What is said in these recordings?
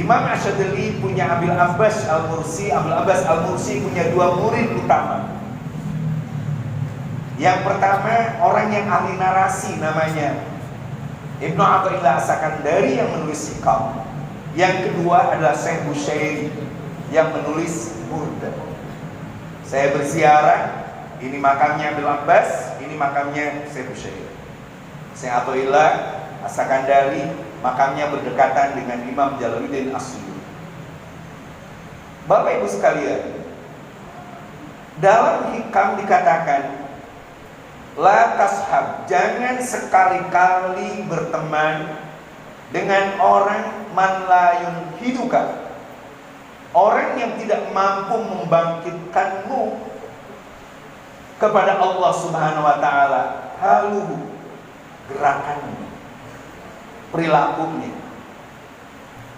Imam Asyadili punya Abil Abbas Al-Mursi. Abil Abbas Al-Mursi punya dua murid utama. Yang pertama orang yang ahli narasi, namanya Ibnu Athaillah As-Sakandari yang menulis Hikam. Yang kedua adalah Syekh Bushairi yang menulis Burda. Saya berziarah, ini makamnya Abil Abbas, ini makamnya Syekh Bushairi. Syekh Athaillah As-Sakandari makamnya berdekatan dengan Imam Jalaluddin As-Suyuti. Bapak Ibu sekalian, dalam Hikam dikatakan, la tashab, jangan sekali-kali berteman dengan orang man la yunhiduka, orang yang tidak mampu membangkitkanmu kepada Allah Subhanahu wa taala, haluhu, gerakannya, perilakunya,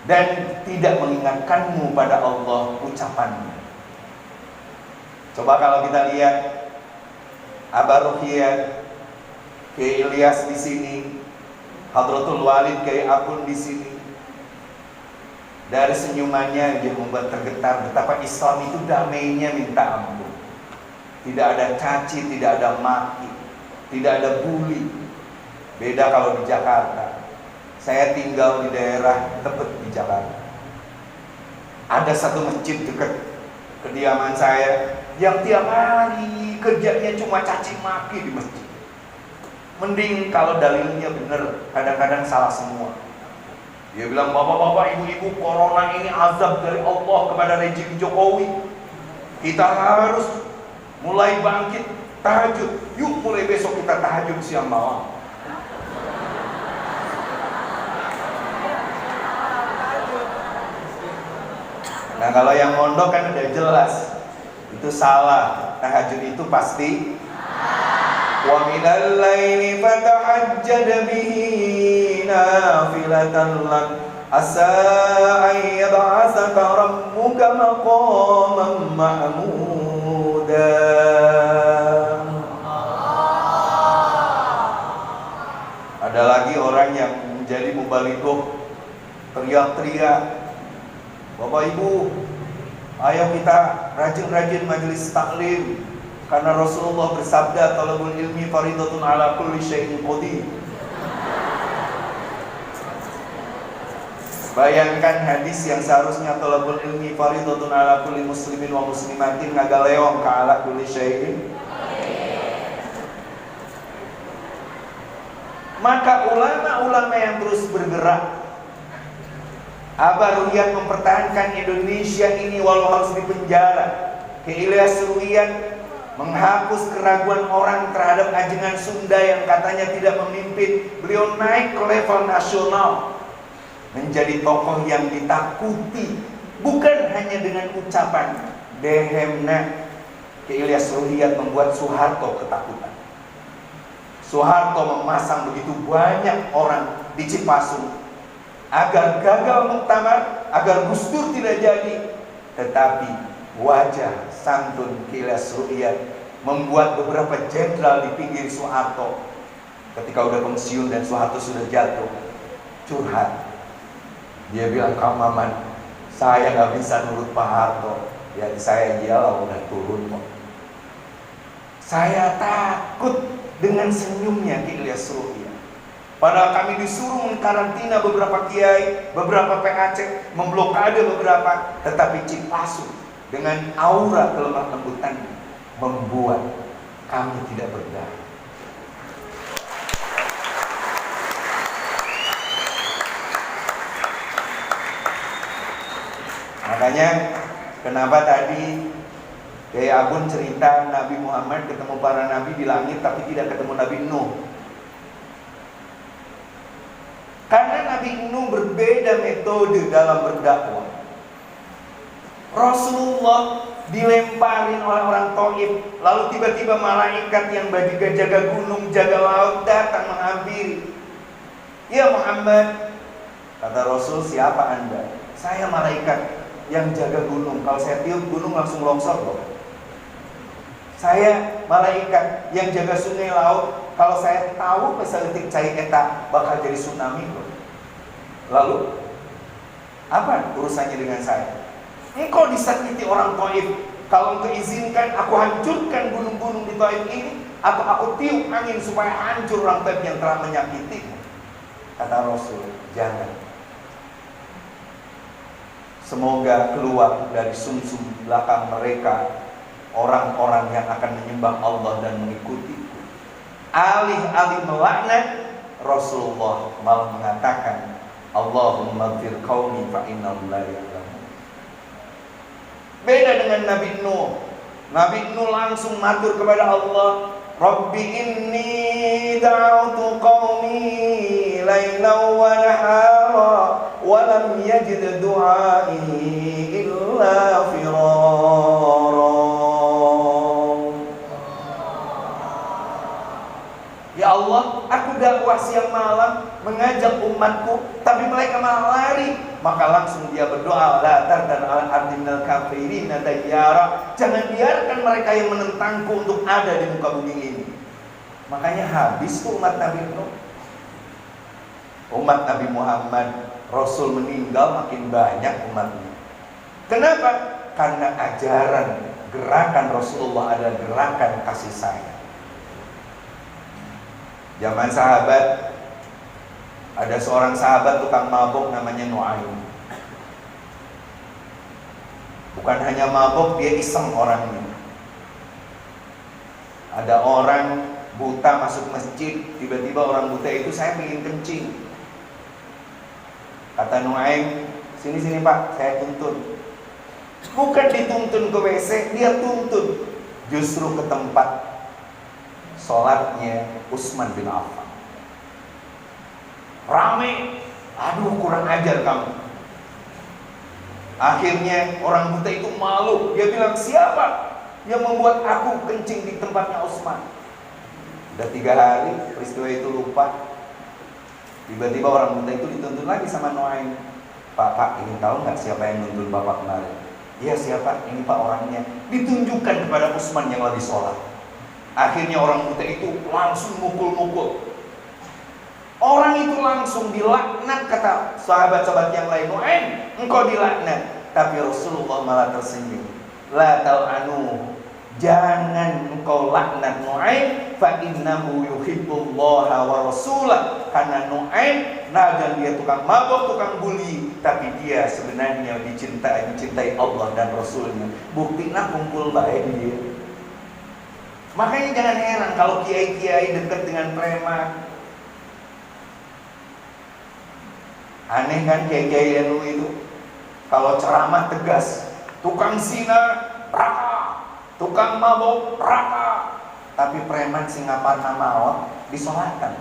dan tidak mengingatkanmu pada Allah, ucapannya. Coba kalau kita lihat Aba Ruhiyat, Kiai Ilyas di sini, Hadratul Walid Kiai Akun di sini. Dari senyumannya dia membuat tergetar betapa Islam itu damainya minta ampun. Tidak ada caci, tidak ada maki, tidak ada bully. Beda kalau di Jakarta. Saya tinggal di daerah Tebet di Jakarta. Ada satu masjid dekat kediaman saya yang tiap hari kerjanya cuma caci maki di masjid. Mending kalau dalilnya benar, kadang-kadang salah semua. Dia bilang, bapak-bapak, ibu-ibu, corona ini azab dari Allah kepada rejim Jokowi. Kita harus mulai bangkit tahajud. Yuk mulai besok kita tahajud siang malam. Nah kalau yang mondok kan udah jelas, itu salah. Tahajud itu pasti. Wa minal laili fatahajjad bihi nafilatan lak asa an yab'atsaka rabbuka maqaman mahmuda. Ada lagi orang yang menjadi mubalighah, teriak-teriak, Bapak Ibu, ayo kita rajin-rajin majelis taklim, karena Rasulullah bersabda, talabul ilmi faridatun ala kulli syai'in qadir. Bayangkan hadis yang seharusnya talabul ilmi faridatun ala kulli muslimin wa muslimatin, ngagaleong ka ala kulli syai'in. Maka ulama-ulama yang terus bergerak, Aba Ruhiyat mempertahankan Indonesia ini walau harus dipenjara. Kiai Ilyas Ruhiyat menghapus keraguan orang terhadap ajengan Sunda yang katanya tidak memimpin. Beliau naik ke level nasional, menjadi tokoh yang ditakuti, bukan hanya dengan ucapan dehemna. Kiai Ilyas Ruhiyat membuat Soeharto ketakutan. Soeharto memasang begitu banyak orang di Cipasung agar gagal muktamar, agar Gus Dur tidak jadi. Tetapi wajah santun Kiai Ilyas Ruhiyat membuat beberapa jenderal di pinggir Soeharto ketika udah pensiun dan Soeharto sudah jatuh curhat. Dia bilang, Kang Maman, saya nggak bisa nurut Pak Harto. Ya saya iyalah udah turun kok. Saya takut dengan senyumnya Kiai Ilyas Ruhiyat. Padahal kami disuruh mengkarantina beberapa kiai, beberapa PAC, memblokade beberapa, tetapi Cipasung dengan aura kelemah lembutan membuat kami tidak berdaya. Makanya kenapa tadi Kiai Agun cerita Nabi Muhammad ketemu para nabi di langit tapi tidak ketemu Nabi Nuh. Karena Nabi Nuh berbeda metode dalam berdakwah. Rasulullah dilemparin oleh orang Taif, lalu tiba-tiba malaikat yang jaga gunung, jaga laut datang menghampiri. Ya Muhammad, kata Rasul, siapa Anda? Saya malaikat yang jaga gunung. Kalau saya tiup gunung langsung longsor loh. Saya malaikat yang jaga sungai laut. Kalau saya tahu pesalitik cai eta bakal jadi tsunami loh. Lalu Apa urusannya dengan saya? Engkau disakiti orang Taif, kalau engkau izinkan aku hancurkan gunung-gunung di Taif ini, atau aku tiup angin supaya hancur orang Taif yang telah menyakitimu. Kata Rasul, jangan. Semoga keluar dari sumsum belakang mereka orang-orang yang akan menyembah Allah dan mengikutiku. Alih-alih melaknat, Rasulullah malah mengatakan, Allahumma fir qaumi fa innahum la ya'lamun. Beda dengan Nabi Nuh. Nabi Nuh langsung matur kepada Allah, Rabbi inni da'utu qaumi lailan wa nahara wa lam yajid du'ai illa firara. Ya Allah, aku dakwah siang malam mengajak umatku, tapi mereka malah lari. Maka langsung dia berdoa, la tardan ala ardi minal kafirina dayyara. Jangan biarkan mereka yang menentangku untuk ada di muka bumi ini. Makanya habis tuh umat Nabi Nuh. Umat Nabi Muhammad, Rasul meninggal makin banyak umatnya. Kenapa? Karena ajaran gerakan Rasulullah adalah gerakan kasih sayang. Zaman sahabat, ada seorang sahabat tukang mabuk namanya Nu'aim. Bukan hanya mabuk, dia iseng orangnya. Ada orang buta masuk masjid, tiba-tiba orang buta itu, saya ingin kencing. Kata Nu'aim, sini Pak, saya tuntun. Bukan dituntun ke WC, dia tuntun justru ke tempat sholatnya Utsman bin Affan. Rame, aduh kurang ajar kamu. Akhirnya orang buta itu malu. Dia bilang, siapa yang membuat aku kencing di tempatnya Utsman? Udah 3 hari peristiwa itu lupa. Tiba-tiba orang buta itu dituntun lagi sama Nu'aim. Pak, ingin tahu nggak siapa yang nuntun bapak kemarin? Iya siapa? Ini Pak orangnya. Ditunjukkan kepada Utsman yang lagi sholat. Akhirnya orang buta itu langsung mukul-mukul. Orang itu langsung dilaknat, kata sahabat-sahabat yang lain, Nu'aim, engkau dilaknat. Tapi Rasulullah malah tersenyum. La tal'anu, jangan engkau laknat Nu'aim, fa innahu yuhibbullaha wa rasulah. Karena Nu'aim, dan dia tukang mabuk, tukang bully, tapi dia sebenarnya dicintai Allah dan Rasulnya. Buktinya kumpul baik dia. Makanya jangan heran kalau kiai-kiai dekat dengan preman. Aneh kan kiai-kiai NU itu, kalau ceramah tegas, tukang zina, raka, tukang mabuk, raka. Tapi preman Singapura mawon disolatkan.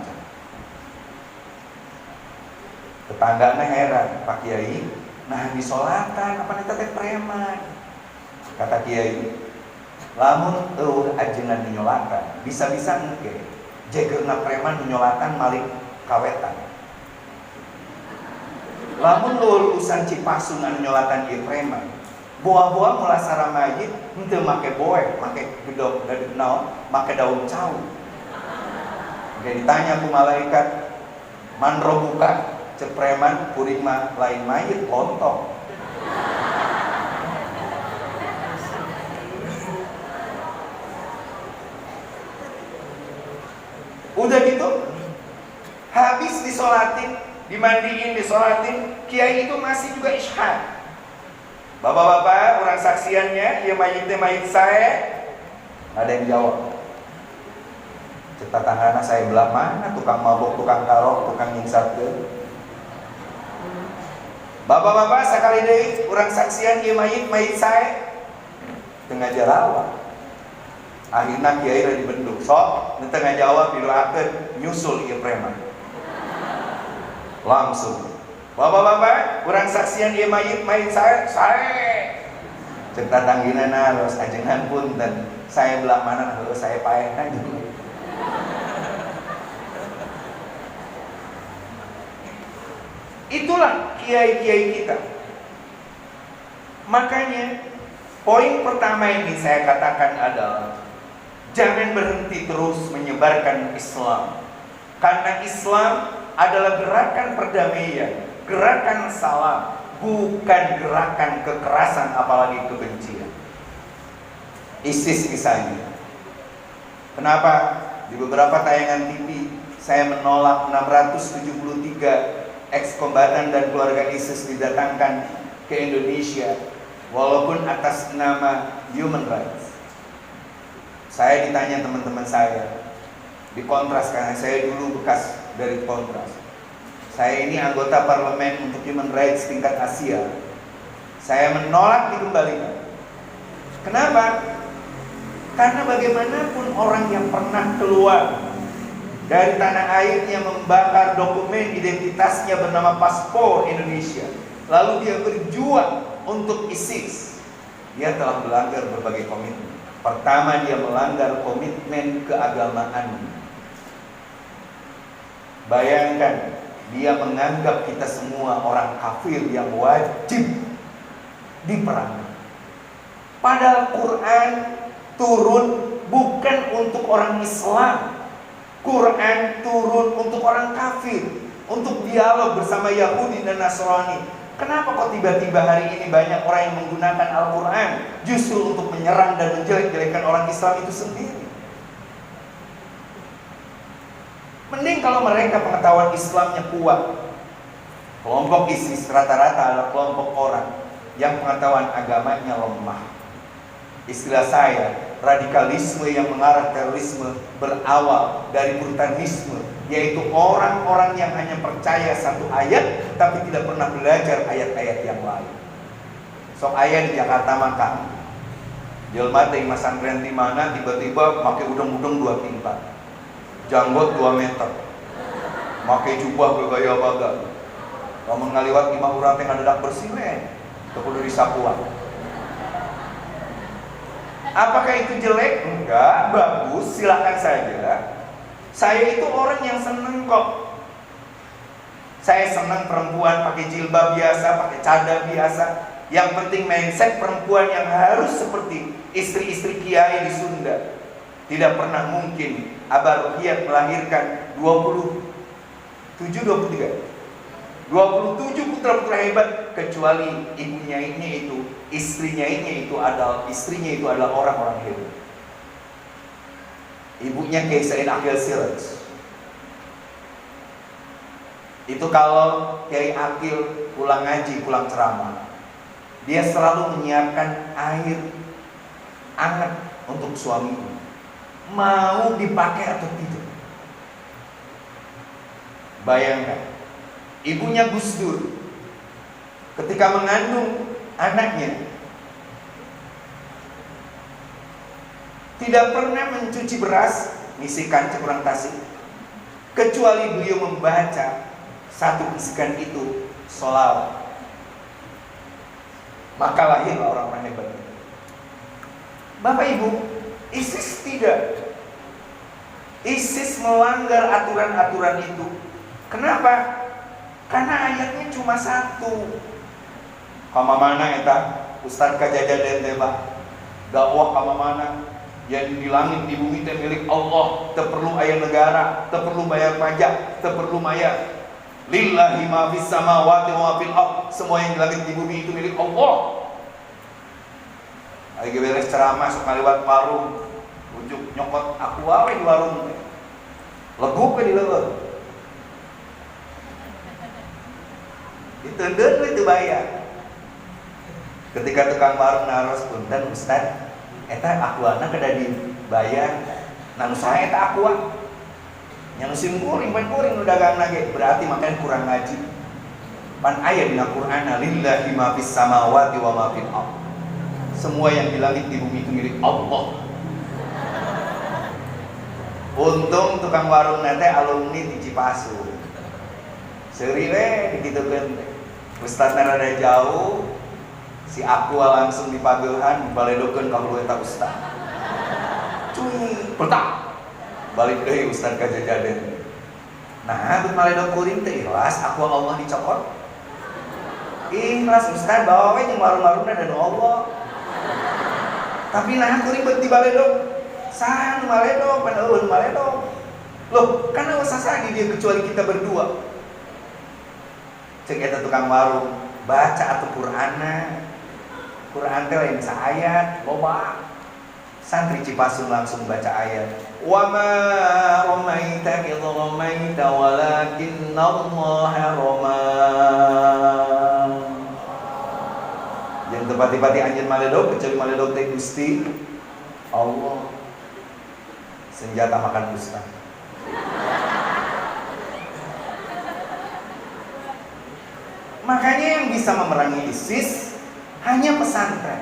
Tetangganya heran, Pak Kiai, nah disolatkan, apa nanti preman? Kata Kiai, lamun ajengan menyolakan, bisa-bisa engke jegerna preman menyolakan malik kawetan. Lamun lulusan Cipasu menyolakan ieu preman, boa-boa mulai saramajid henteu make boe, make gedog naon, make daun cau. Jadi ditanya ku malaikat, man robuka, cek preman kuring mah lain mayit lontong. Udah gitu, habis disolatin, dimandiin, disolatin, kiai itu masih juga isyhad. Bapak-bapak, orang saksiannya, ya mayitnya mayit saya. Ada yang jawab, cerita tangannya saya belah mana, tukang mabuk, tukang karok, tukang nyingsatkeun. Bapak-bapak, sekali deh, orang saksian, ya mayit saya. Tengah jarawa. Akhirnya kiai udah dibenduk, sok tengah jawab didoakeun nyusul ieu preman. Langsung, bapak-bapak, urang saksian ieu mayit saya. Cek tatanggina naros ajengan punten, saya belah mana heuh saya paehan juga. Itulah kiai-kiai kita. Makanya poin pertama yang saya katakan adalah jangan berhenti terus menyebarkan Islam. Karena Islam adalah gerakan perdamaian, gerakan salam, bukan gerakan kekerasan apalagi kebencian. ISIS misalnya. Kenapa di beberapa tayangan TV saya menolak 673 ex-kombatan dan keluarga ISIS didatangkan ke Indonesia walaupun atas nama human rights. Saya ditanya teman-teman saya di Kontras, karena saya dulu bekas dari Kontras. Saya ini anggota parlemen untuk human rights tingkat Asia. Saya menolak dikembalikan. Kenapa? Karena bagaimanapun orang yang pernah keluar dari tanah airnya membakar dokumen identitasnya bernama paspor Indonesia, lalu dia berjuang untuk ISIS, dia telah melanggar berbagai komitmen. Pertama, dia melanggar komitmen keagamaan. Bayangkan, dia menganggap kita semua orang kafir yang wajib diperangi. Padahal Quran turun bukan untuk orang Islam. Quran turun untuk orang kafir, untuk dialog bersama Yahudi dan Nasrani. Kenapa kok tiba-tiba hari ini banyak orang yang menggunakan Al-Quran justru untuk menyerang dan menjelek-jelekan orang Islam itu sendiri? Mending kalau mereka pengetahuan Islamnya kuat. Kelompok ISIS rata-rata adalah kelompok orang yang pengetahuan agamanya lemah. Istilah saya, radikalisme yang mengarah terorisme berawal dari puritanisme, yaitu orang-orang yang hanya percaya satu ayat tapi tidak pernah belajar ayat-ayat yang lain. Sok ayat di Jakarta makan jelma teh masan renti mana tiba-tiba pakai udang-udang 2 tingkat, janggut 2 meter, pakai jubah bergaya baga. Kamu ngaliwat 5 orang teh ngadadak bersih we, teu kudu disapuan. Apakah itu jelek? Enggak, bagus, silakan saja. Saya itu orang yang seneng kok. Saya senang perempuan pakai jilbab biasa, pakai cadar biasa. Yang penting mindset perempuan yang harus seperti istri-istri kiai di Sunda. Tidak pernah mungkin Abah Ruhiyat melahirkan 27 putra-putra hebat kecuali ibunya ini itu, istrinya itu adalah orang-orang hebat. Ibunya Kiai Said Akil Siraj. Itu kalau Kiai Akil pulang ngaji, pulang ceramah, dia selalu menyiapkan air hangat untuk suaminya, mau dipakai atau tidak. Bayangkan, ibunya Gus Dur ketika mengandung anaknya tidak pernah mencuci beras, ngisikan kurang tasik, kecuali beliau membaca satu bisikan itu sholawat. Maka lahirlah orang-orang hebat. Bapak Ibu, ISIS tidak. ISIS melanggar aturan-aturan itu. Kenapa? Karena ayatnya cuma satu. Kama mana eta Ustaz Kajajaden teh Pak? Dakwah kama mana? Yang di langit di bumi teh milik Allah, teu perlu aya negara, teu perlu bayar pajak, teu perlu mayar. Lillahi ma fis samawati wa fil ardh. Semua yang di langit di bumi itu milik Allah. Lagi beres ceramah sok ngaliwat warung, ujuk nyokot aku wae di warung teh. Leguk we di leuweung. Ditendeur we teu bayar. Ketika tukang warung naros punten Ustaz, eta akuana kada dibayar. Nang saha eta akua? Yang sim kuring, pan kuring nu dagang nage, berarti makan kurang ngaji. Pan aya dina Qur'an, lillahi ma fis samawati wa ma fil ardh. Semua yang di langit di bumi itu milik Allah. Untung tukang warung nate alumni di Cipasu. Seuri we digitukeun teh. Ustazna rada jauh, si Aqua langsung dipageulhan baledokeun ka hulu eta ustaz. Cuy, petak. Balik deui Ustaz Kajajaden. Nah, teu maledog kuring teh ikhlas Aqua Allah dicokot. Ikhlas Ustaz bawa we jeung warung-warungna dan Allah. Tapi nah kuring beuti baledog. Saha nu maledog, pan eueun maledog. Loh, kan eueuh sasagi dia kecuali kita berdua. Cek eta tukang warung baca atau Quran teh lain saayat loba. Santri Cipasung langsung baca ayat wa ma ramaita idh ramaita walakinnallaha rama. Yang tepati-pati anjeun maledog kecuali maledog teh Gusti Allah. Senjata makan dusta. Makanya yang bisa memerangi ISIS hanya pesantren.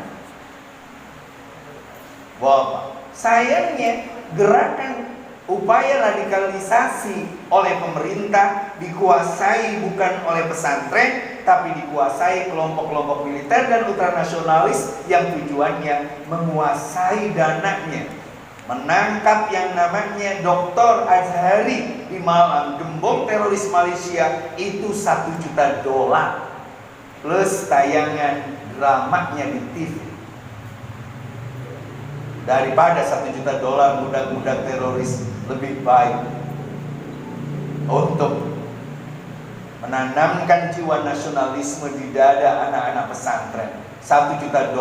Bapak, sayangnya gerakan upaya radikalisasi oleh pemerintah dikuasai bukan oleh pesantren, tapi dikuasai kelompok-kelompok militer dan ultranasionalis yang tujuannya menguasai dananya. Menangkap yang namanya Dr. Azhari di Malang, gembong teroris Malaysia, itu $1 juta plus tayangan dramanya di TV. Daripada $1 juta budak-budak teroris lebih baik untuk menanamkan jiwa nasionalisme di dada anak-anak pesantren. $1 juta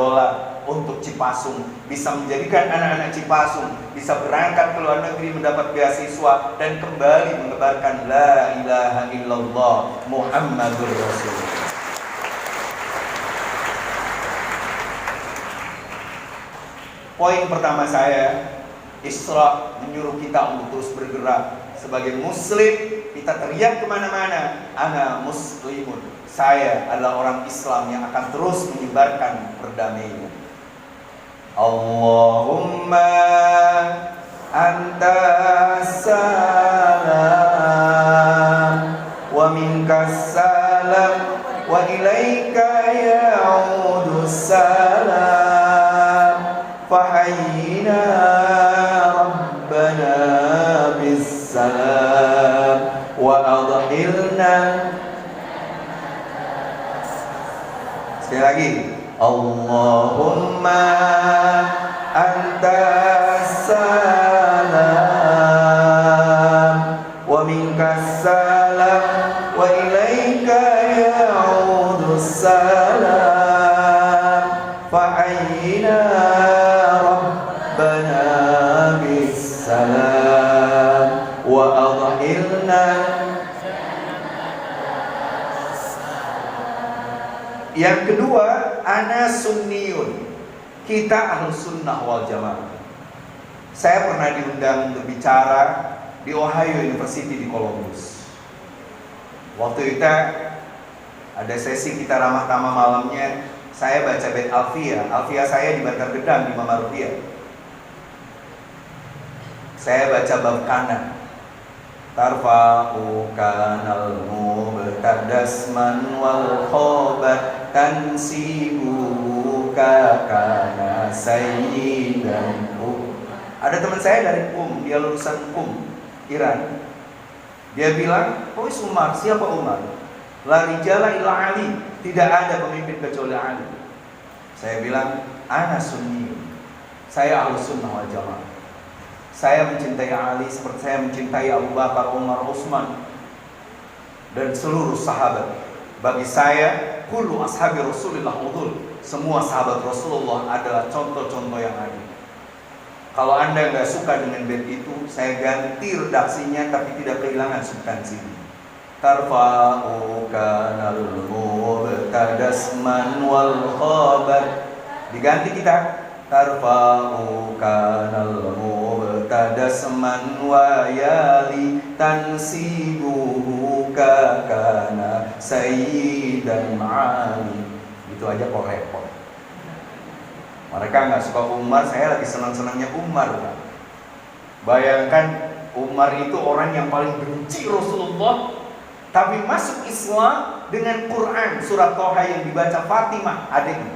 untuk Cipasung bisa menjadikan anak-anak Cipasung bisa berangkat ke luar negeri mendapat beasiswa dan kembali menyebarkan la ilaha illallah Muhammadur Rasulullah. Poin pertama saya, Isra menyuruh kita untuk terus bergerak. Sebagai muslim, kita teriak kemana-mana, ana muslimun. Saya adalah orang Islam yang akan terus menyebarkan perdamaian. Allahumma anta salam wa minkas salam wa ilaika ya'udu salam fahayyina rabbana bis salam wa adhilna. Sekali lagi, Allahumma anta salam wa minkas salam wa ilaika ya'udu salam fahayyina rabbana bis salam wa adhilna. Yang kedua, ana sunniyun. Kita ahlu sunnah wal jamaah. Saya pernah diundang berbicara di Ohio University di Columbus. Waktu itu ada sesi kita ramah tamah malamnya. Saya baca bait Alfiyah. Alfiyah saya di Bantar Gedang di Mama Rupiah. Saya baca bab kanan. Tarfa'u kanal mubtadasman wal khobat tansibu kana sayyidan. Ada teman saya dari dia lulusan Iran. Dia bilang, "Oh, Umar, siapa Umar? La rijala illa Ali." Tidak ada pemimpin kecuali Ali. Saya bilang, "Ana sunni." Saya ahlu sunnah wal jamaah. Saya mencintai Ali seperti saya mencintai Abu Bakar, Umar, Utsman dan seluruh sahabat. Bagi saya, kullu ashabi Rasulillah udul. Semua sahabat Rasulullah adalah contoh-contoh yang ada. Kalau Anda nggak suka dengan bait itu, saya ganti redaksinya tapi tidak kehilangan substansinya. Tarfa'u kanal mubtadasman wal khabar. Diganti kita. Tarfa'u kanal mubtadasman wa yali tansibuhu kana sayyidan ali. Itu aja kok repot. Mereka nggak suka Umar, saya lagi senang-senangnya Umar. Bayangkan Umar itu orang yang paling benci Rasulullah, tapi masuk Islam dengan Quran surat Toha yang dibaca Fatimah adiknya.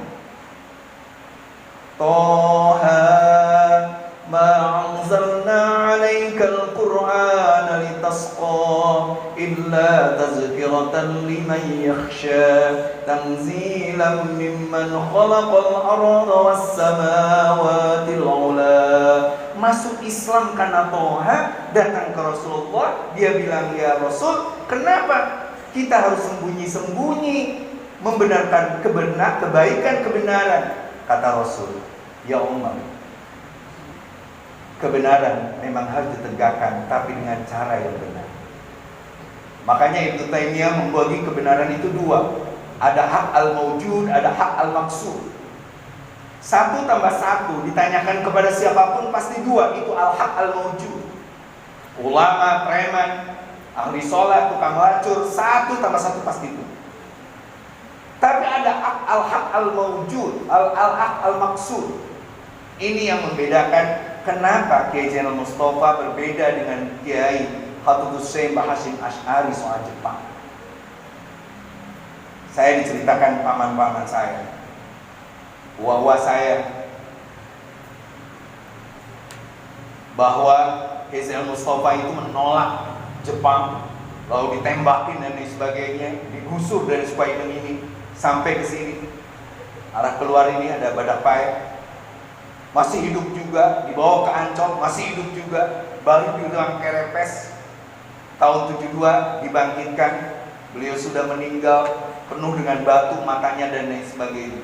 Toha ma anzalna 'alaikal Qur'ana litasqa illa tazkiratan liman yakhsha tanzilan mimman khalaqal arda was samawati al-'ula. Masuk Islam karena Toha, datang ke Rasulullah, dia bilang, "Ya Rasul, kenapa kita harus sembunyi-sembunyi? membenarkan kebaikan kebenaran. Kata Rasul, ya Umar, kebenaran memang harus ditegakkan, tapi dengan cara yang benar. Makanya Ibnu Taimiyah membagi kebenaran itu dua. Ada hak al-mawjud, ada hak al-maksud. 1 tambah 1 ditanyakan kepada siapapun pasti 2. Itu al-haq al-mawjud. Ulama, preman, ahli sholat, tukang lacur, 1 tambah 1 pasti itu. Tapi ada al-haq al-mawjud, al-haq al-maksud. Ini yang membedakan kenapa Kiai Zainal Mustafa berbeda dengan Kiai Khatibus Syekh Mbah Hasyim Asy'ari soal Jepang. Saya diceritakan paman-paman saya, uwa-uwa saya, bahwa Kiai Zainal Mustafa itu menolak Jepang, lalu ditembakin dan lain sebagainya, digusur dari Sukaideng ini sampai ke sini. Arah keluar ini ada Badak Pae, masih hidup juga, dibawa ke Ancol, masih hidup juga, baru bilang Kerepes tahun 72 dibangkitkan. Beliau sudah meninggal, penuh dengan batu matanya dan lain sebagainya.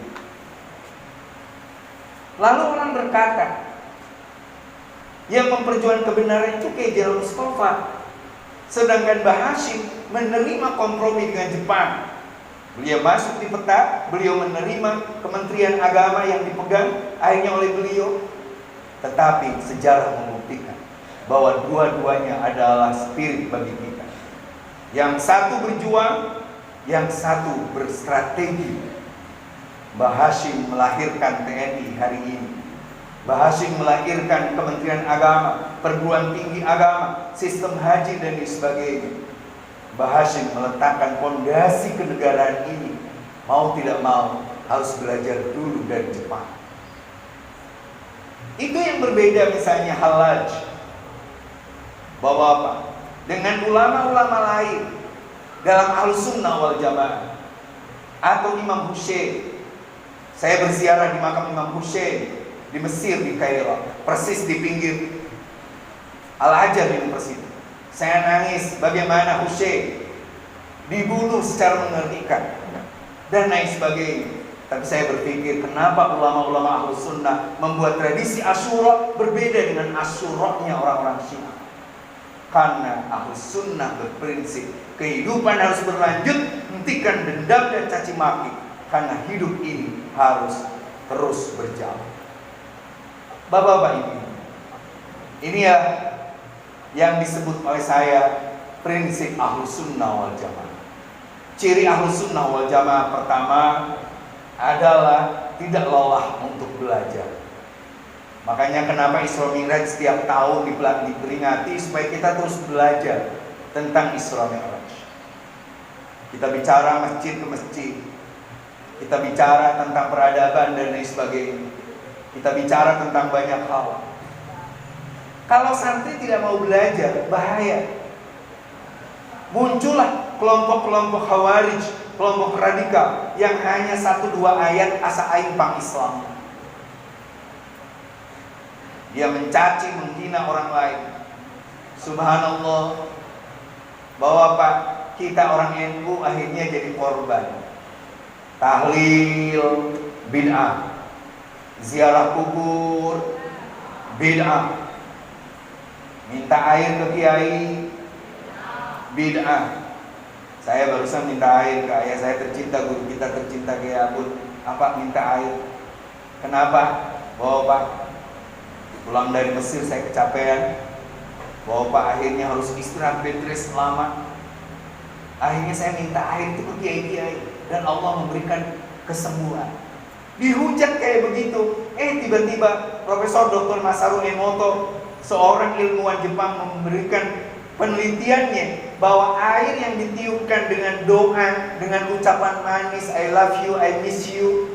Lalu orang berkata, yang memperjuangkan kebenaran itu Kiai Zainal Mustafa, sedangkan Mbah Hasyim menerima kompromi dengan Jepang. Beliau masuk di peta, beliau menerima Kementerian Agama yang dipegang akhirnya oleh beliau. Tetapi sejarah membuktikan bahwa dua-duanya adalah spirit bagi kita. Yang satu berjuang, yang satu berstrategi. Mbah Hasyim melahirkan TNI hari ini. Mbah Hasyim melahirkan Kementerian Agama, perguruan tinggi agama, sistem haji dan sebagainya. Mbah Hasyim meletakkan fondasi kenegaraan ini. Mau tidak mau harus belajar dulu dari Jepang. Itu yang berbeda misalnya Hallaj. Bahwa apa? Dengan ulama-ulama lain dalam Ahlussunnah wal Jamaah atau Imam Hussein. Saya berziarah di makam Imam Hussein di Mesir, di Kairo, persis di pinggir Al-Azhar University. Saya nangis bagaimana Hussein dibunuh secara mengerikan dan lain sebagainya. Tapi saya berpikir, kenapa ulama-ulama Ahlus Sunnah membuat tradisi Asyura berbeda dengan Asyuranya orang-orang Syiah? Karena Ahlus Sunnah berprinsip kehidupan harus berlanjut, hentikan dendam dan caci maki, karena hidup ini harus terus berjalan. Bapak-bapak Ibu, ini ya yang disebut oleh saya prinsip Ahlus Sunnah wal Jamaah. Ciri Ahlus Sunnah wal Jamaah pertama adalah tidak lelah untuk belajar. Makanya kenapa Isra Mi'raj setiap tahun diperingati, supaya kita terus belajar tentang Isra Mi'raj. Kita bicara masjid ke masjid, kita bicara tentang peradaban dan lain sebagainya, kita bicara tentang banyak hal. Kalau santri tidak mau belajar, bahaya. Muncullah kelompok-kelompok Khawarij, kelompok radikal yang hanya 1-2 ayat asa aing pang Islam. Dia mencaci, menghina orang lain. Subhanallah, bahwa Pak, kita orang NU akhirnya jadi korban. Tahlil bid'ah, ziarah kubur bid'ah, minta air ke kiai bid'ah. Saya barusan minta air ke ayah saya tercinta, guru kita tercinta Kiai Abud. Apa minta air? Kenapa? Bahwa Pak, pulang dari Mesir saya kecapean, bahwa Pak akhirnya harus istirahat bed rest lama. Akhirnya saya minta air itu ke kiai-kiai, dan Allah memberikan kesembuhan. Dihujat kayak begitu, tiba-tiba Profesor Dr. Masaru Emoto, seorang ilmuwan Jepang, memberikan penelitiannya bahwa air yang ditiupkan dengan doa, dengan ucapan manis, I love you, I miss you,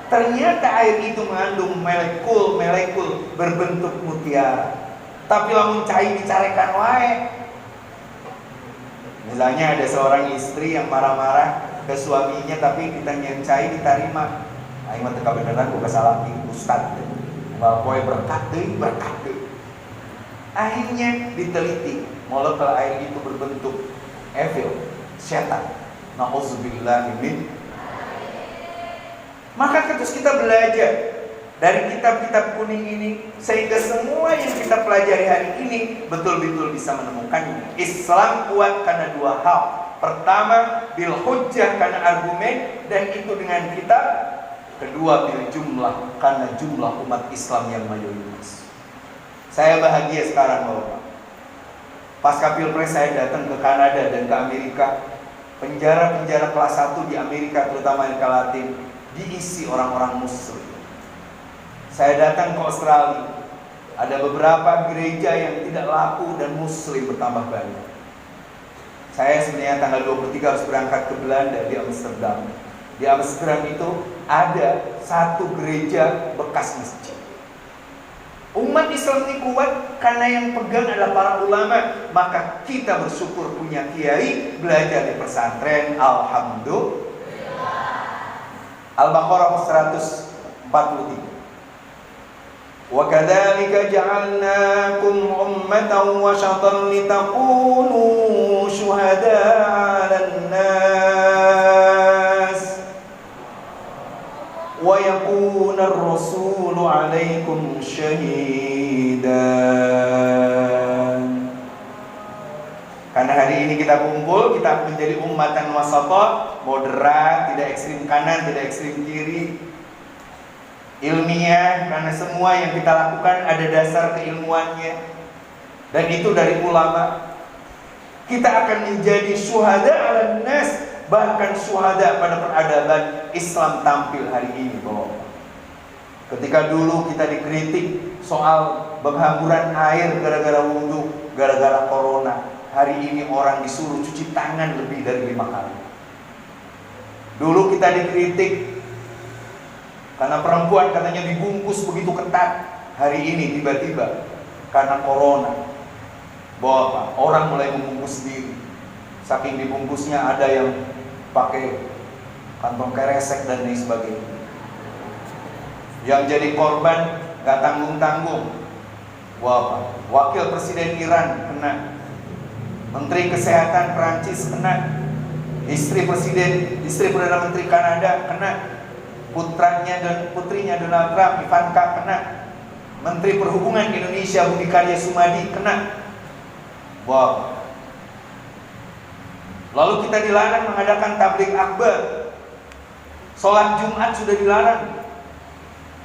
ternyata air itu mengandung molekul berbentuk mutiara. Tapi lamun cai dicarekan wae. Misalnya ada seorang istri yang marah-marah ke suaminya, tapi ditanya cai diterima. Aing mah teu kabeneran boga salah di ustad. Bae berkat deui, berkat deui. Akhirnya diteliti, molekul air itu berbentuk evil, setan. Nauzubillah min. Maka terus kita belajar dari kitab-kitab kuning ini, sehingga semua yang kita pelajari hari ini betul-betul bisa menemukannya. Islam kuat karena dua hal. Pertama, bil hujjah karena argumen, dan itu dengan kitab. Kedua, bil jumlah karena jumlah umat Islam yang mayoritas. Saya bahagia sekarang Bapak. Pasca Pilpres saya datang ke Kanada dan ke Amerika. Penjara-penjara kelas 1 di Amerika, terutama Amerika Latin, diisi orang-orang Muslim. Saya datang ke Australia. Ada beberapa gereja yang tidak laku dan Muslim bertambah banyak. Saya sebenarnya tanggal 23 harus berangkat ke Belanda, di Amsterdam. Di Amsterdam itu ada satu gereja bekas masjid. Umat Islam ini kuat karena yang pegang adalah para ulama. Maka kita bersyukur punya kiai, belajar di pesantren. Alhamdulillah. Al-Baqarah 143. Wa kadzalika ja'alnakum ummatan wasatan litakunu syuhada'a 'alan nas wa yakuna ar-rasulu 'alaikum syahida. Karena hari ini kita kumpul, kita menjadi ummatan wasata, moderat, tidak ekstrim kanan, tidak ekstrim kiri. Ilmiah, karena semua yang kita lakukan ada dasar keilmuannya, dan itu dari ulama. Kita akan menjadi syuhada 'alan nas, bahkan syuhada pada peradaban Islam tampil hari ini Bapak. Ketika dulu kita dikritik soal penghamburan air gara-gara wudhu, gara-gara corona, hari ini orang disuruh cuci tangan lebih dari 5 kali. Dulu kita dikritik karena perempuan katanya dibungkus begitu ketat. Hari ini tiba-tiba karena corona, Bapak, orang mulai membungkus diri. Saking dibungkusnya ada yang pakai kantong kresek dan lain sebagainya. Yang jadi korban gak tanggung-tanggung. Bapak, Wakil Presiden Iran kena, Menteri Kesehatan Perancis kena, istri Perdana Menteri Kanada kena, putrinya Donald Trump, Ivanka kena, Menteri Perhubungan Indonesia Budi Karya Sumadi kena. Wow. Lalu kita dilarang mengadakan tabligh akbar. Sholat Jumat sudah dilarang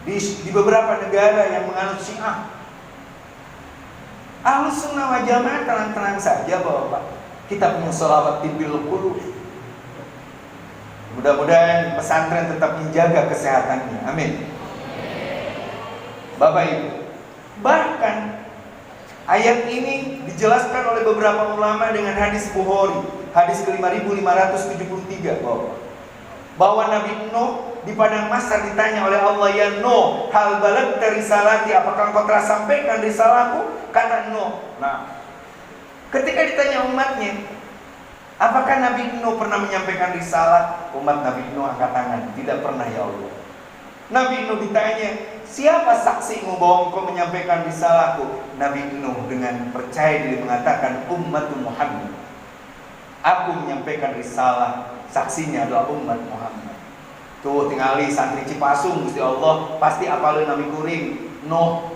di beberapa negara yang menganut Syiah. Ahlus Sunnah wal Jamaah tenang-tenang saja Bapak. Kita punya sholawat tibil qulub. Mudah-mudahan pesantren tetap menjaga kesehatannya. Amin. Bapak Ibu, bahkan ayat ini dijelaskan oleh beberapa ulama dengan hadis Bukhari, hadis ke-5573 bahwa Nabi Nuh di padang mahsyar ditanya oleh Allah, ya Nuh, hal balagta risalati, apakah engkau telah sampaikan risalahku? Kata Nuh. Nah, ketika ditanya umatnya, apakah Nabi Nuh pernah menyampaikan risalah? Umat Nabi Nuh angkat tangan, tidak pernah ya Allah. Nabi Nuh ditanya, siapa saksimu bahwa engkau menyampaikan risalahku? Nabi Nuh dengan percaya diri mengatakan, ummatul Muhammad. Aku menyampaikan risalah, saksinya adalah umat Muhammad. Tuh tinggali santri Cipasung, Gusti Allah pasti apalin Nabi Kuring, Nuh,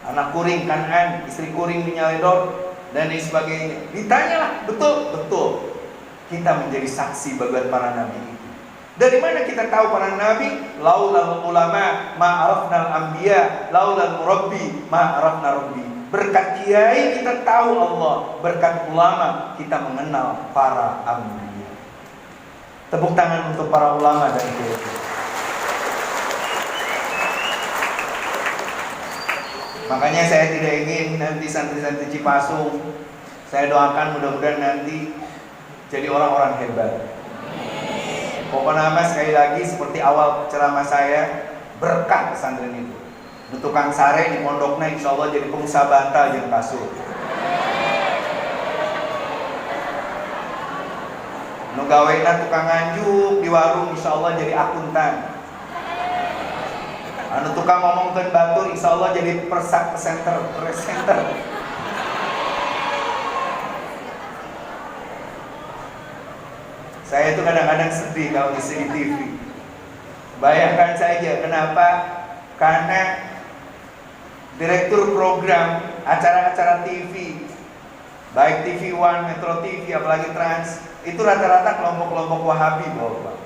anak Kuring, Kanan, istri Kuring Minyaledor, dan lain sebagainya. Ditanyalah, betul. Kita menjadi saksi bagi para nabi itu. Dari mana kita tahu para nabi? Laulal ulama ma'arafnal anbiya, laulal murabbi ma'arafna rabbi. Berkat kiai kita tahu Allah, berkat ulama kita mengenal para anbiya. Tepuk tangan untuk para ulama dan kiai. Makanya saya tidak ingin nanti santri-santri Cipasung, saya doakan mudah-mudahan nanti jadi orang-orang hebat. Pokoknya sekali lagi seperti awal ceramah saya, berkah pesantren itu. Tukang sare di pondoknya insya Allah jadi pengusaha bantal jeung kasur. Nu gawena tukang nganjuk di warung insya Allah jadi akuntan. Anu tukang ngomongkeun batur insya Allah jadi presenter. Saya itu kadang kadang-kadang sedih kalau ngisi di TV. Bayangkan saja kenapa? Karena direktur program acara-acara TV, baik TV One, Metro TV, apalagi Trans, itu rata-rata kelompok-kelompok Wahabi, Bapak.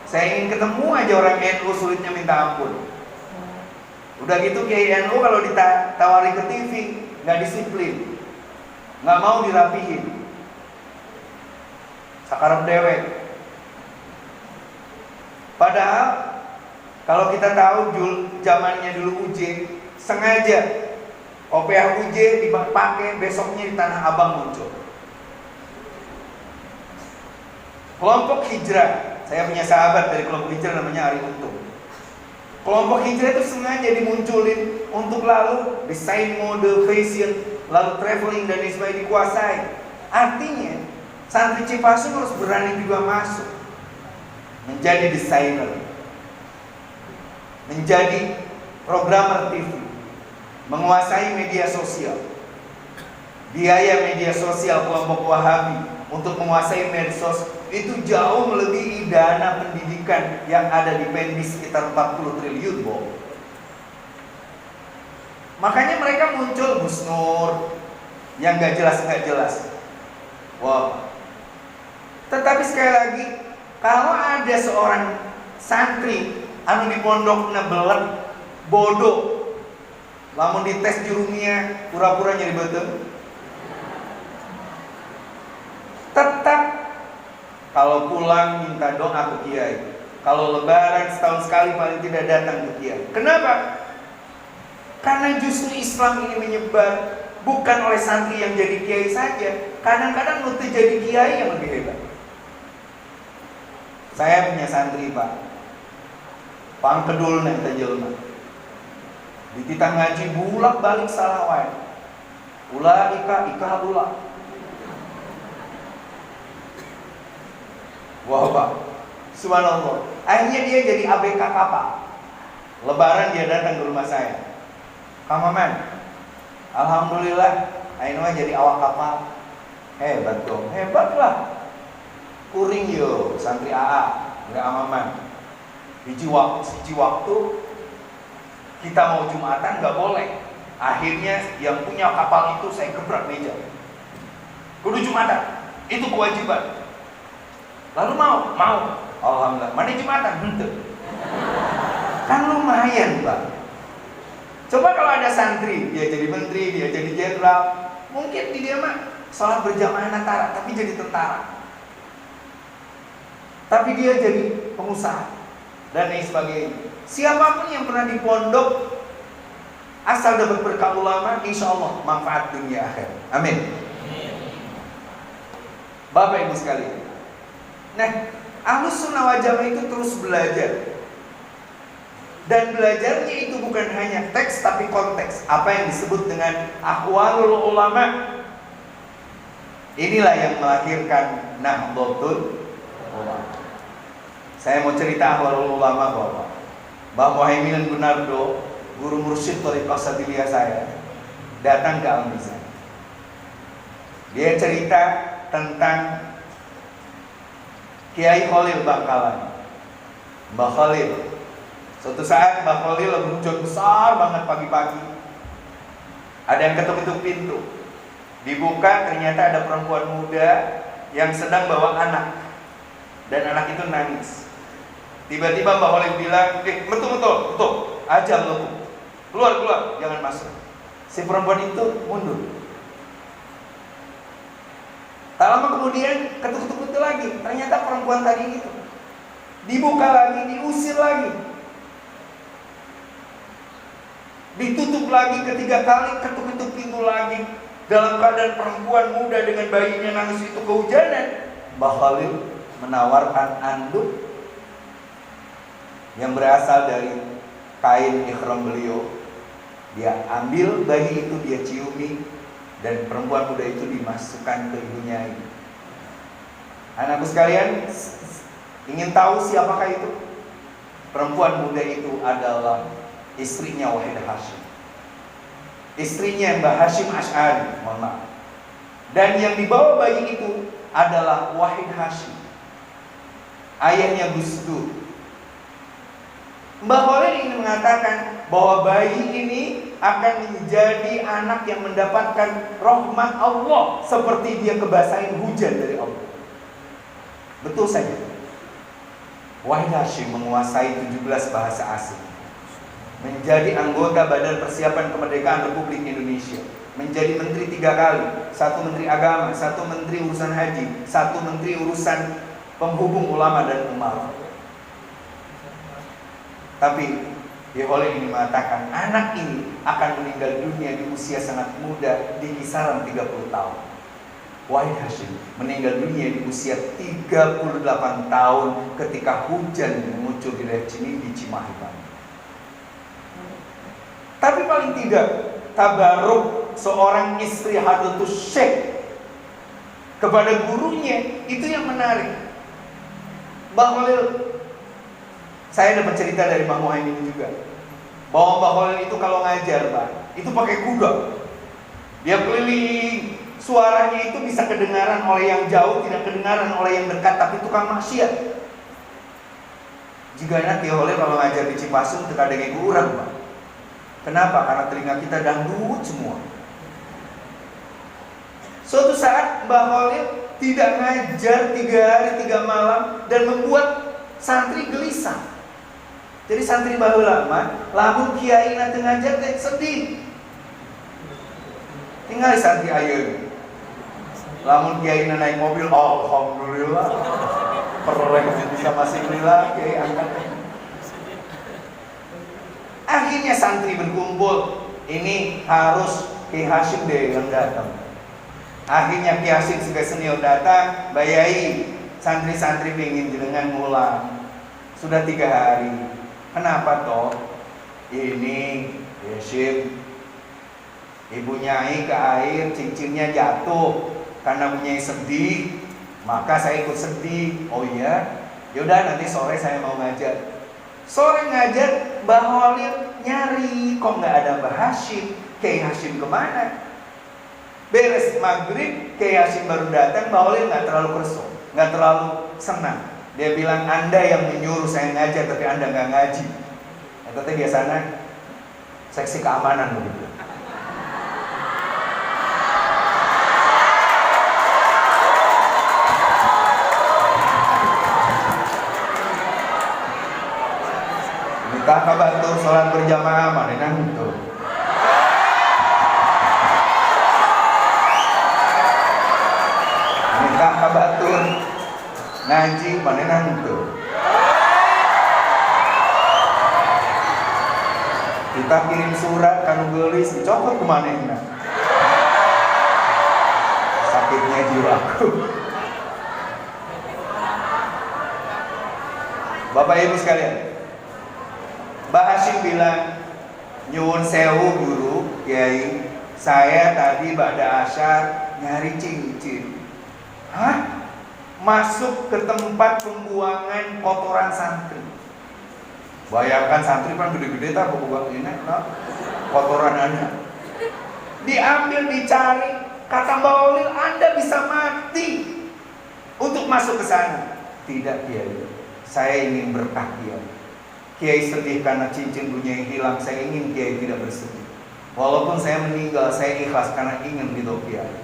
Saya ingin ketemu aja orang NU sulitnya minta ampun. Udah gitu Kiai NU kalau ditawari ke TV nggak disiplin, nggak mau dirapihin, sakarep dewek. Padahal kalau kita tahu zamannya dulu UJ, sengaja OPH UJ dipakai, besoknya di Tanah Abang muncul kelompok hijrah. Saya punya sahabat dari kelompok hijrah namanya Ari Untung. Kelompok hijrah itu sengaja dimunculin untuk lalu desain, mode, fashion, lalu traveling dan lain sebagainya dikuasai. Artinya santri Cipasung harus berani juga masuk menjadi desainer, menjadi programmer TV, menguasai media sosial. Biaya media sosial kelompok Wahabi untuk menguasai medsos itu jauh melebihi dana pendidikan yang ada di Pendi sekitar 40 triliun, Bo. Makanya mereka muncul Gus Nur yang gak jelas. Wow. Tetapi sekali lagi, kalau ada seorang santri anu di pondok nebelek bodoh, lamun dites jurumnya pura-pura nyari betul, tetap kalau pulang minta doa ke kiai. Kalau lebaran setahun sekali paling tidak datang ke kiai. Kenapa? Karena justru Islam ini menyebar bukan oleh santri yang jadi kiai saja. Kadang-kadang nuti jadi kiai yang lebih hebat. Saya punya santri, Pak. Pangkedul nek jelma. Di titah ngaji bulak balik salah wae. Ulah ika bulak. Wah, Pak. Subhanallah. Akhirnya dia jadi ABK kapal. Lebaran dia datang ke rumah saya. Kang Maman, alhamdulillah, ayeuna jadi awak kapal. Hebat dong, hebat lah. Kuring yo, santri AA, enggak amaman. Siji waktu kita mau Jumatan nggak boleh. Akhirnya yang punya kapal itu saya gebrak meja. Kudu Jumatan, itu kewajiban. Lalu mau, alhamdulillah. Mana Jumatan? Henteu. Kan lumayan, Pak. Coba kalau ada santri, dia jadi menteri, dia jadi jenderal, mungkin dia mah sholat berjamaah antara, tapi jadi tentara. Tapi dia jadi pengusaha dan lain sebagainya. Siapapun yang pernah di pondok asal dapat berkah ulama, insya Allah manfaat dunia akhir. Amin. Bapak Ibu sekalian. Nah, Ahlus Sunnah wal Jamaah itu terus belajar. Dan belajarnya itu bukan hanya teks tapi konteks. Apa yang disebut dengan aqwalul ulama. Inilah yang melahirkan Nahdlatul Ulama. Saya mau cerita aqwalul ulama, Bapak. Mbah Muhaimin Gunardo, guru mursyid Thariqah Sabiliyah saya, datang ke Al-Mizan. Dia cerita tentang Kiai Khalil Bangkalan. Mbah Khalil. Suatu saat Mbah Khalil lagi hujan besar banget pagi-pagi. Ada yang ketuk-ketuk pintu. Dibuka, ternyata ada perempuan muda yang sedang bawa anak. Dan anak itu nangis. Tiba-tiba Mbah Khalil bilang, betul, aja melutuk. Keluar, jangan masuk. Si perempuan itu mundur. Tak lama kemudian ketuk-ketuk pintu lagi. Ternyata perempuan tadi itu. Dibuka lagi, diusir lagi. Ditutup lagi ketiga kali, ketuk-ketuk pintu lagi. Dalam keadaan perempuan muda dengan bayinya nangis itu kehujanan. Mbah Khalil menawarkan anduk yang berasal dari kain ihram beliau. Dia ambil bayi itu, dia ciumi, dan perempuan muda itu dimasukkan ke ibunya ini. Anakku sekalian, ingin tahu siapakah itu? Perempuan muda itu adalah istrinya Wahid Hashim, istrinya Mbah Hashim Asy'ari, mohon maaf. Dan yang dibawa bayi itu adalah Wahid Hashim, ayahnya Gus Dur. Mbah Khalil ingin mengatakan bahwa bayi ini akan menjadi anak yang mendapatkan rahmat Allah seperti dia kebasahin hujan dari Allah. Betul saja. Wahid Hashim menguasai 17 bahasa asing, menjadi anggota Badan Persiapan Kemerdekaan Republik Indonesia, menjadi menteri 3 kali, 1 menteri agama, 1 menteri urusan haji, 1 menteri urusan penghubung ulama dan umat. Tapi Khalil ini mengatakan anak ini akan meninggal dunia di usia sangat muda, di kisaran 30 tahun. Wahid Hashim meninggal dunia di usia 38 tahun ketika hujan muncul di wilayah Cinindi, Cimahi, Bandung. Tapi paling tidak, tabaruk seorang istri Hadratus Syekh kepada gurunya itu yang menarik. Mbah Khalil, saya dapat cerita dari Mbah Muhaimin juga, bahwa Mbah Khalil itu kalau ngajar, Pak, itu pakai kuda. Dia keliling, suaranya itu bisa kedengaran oleh yang jauh, tidak kedengaran oleh yang dekat, tapi tukang maksiat. Jika enak Kiai Khalil kalau ngajar di Cipasung tidak ada yang kurang, Pak. Kenapa? Karena telinga kita dangdut semua. Suatu saat Mbah Khalil tidak ngajar 3 hari 3 malam dan membuat santri gelisah. Jadi santri baheula lamun kiai nanti ngajar teh sedih. Tinggal santri ayeuna. Lamun kiai naik mobil, alhamdulillah. Pereng bisa masih lila kiai angkat. Akhirnya santri berkumpul. Ini harus Kiai Hashim deh yang datang. Akhirnya Kiai Hashim sebagai senior datang, bayai santri-santri ingin jenengan ngulang. Sudah 3 hari. Kenapa toh? Ini Hashim, ibu Nyai ke air, cincinnya jatuh karena Bu Nyai sedih, maka saya ikut sedih. Oh iya, yaudah nanti sore saya mau ngajar. Sore ngajar, Mbah Khalil nyari, kok nggak ada Mbah Hashim? Kiai Hashim kemana? Beres maghrib, Kiai Hashim baru datang. Mbah Khalil nggak terlalu kerso, nggak terlalu senang. Dia bilang, Anda yang menyuruh saya ngajar, tapi Anda nggak ngaji. Itu teh biasanya seksi keamanan begitu. Minta kabatur sholat berjamaah mana itu. Minta kabatur ngaji mana itu. Kita kirim surat kanu geulis dicokot kumanehna. Sakitnya jiwaku. Bapak Ibu sekalian, Mbah Hashim bilang, nyuwun sewu guru, Kiai, saya tadi ba'da asyar nyari cincin. Hah? Masuk ke tempat pembuangan kotoran santri. Bayangkan santri kan gede-gede tak buang ini, kotoran Anda. Diambil, dicari, kata Mbak Khalil, Anda bisa mati untuk masuk ke sana. Tidak, Kiai. Saya ingin berkah Kiai. Kiai sedih karena cincin Bu Nyai hilang. Saya ingin Kiai tidak bersedih. Walaupun saya meninggal, saya ikhlas karena ingin ridho Kiai.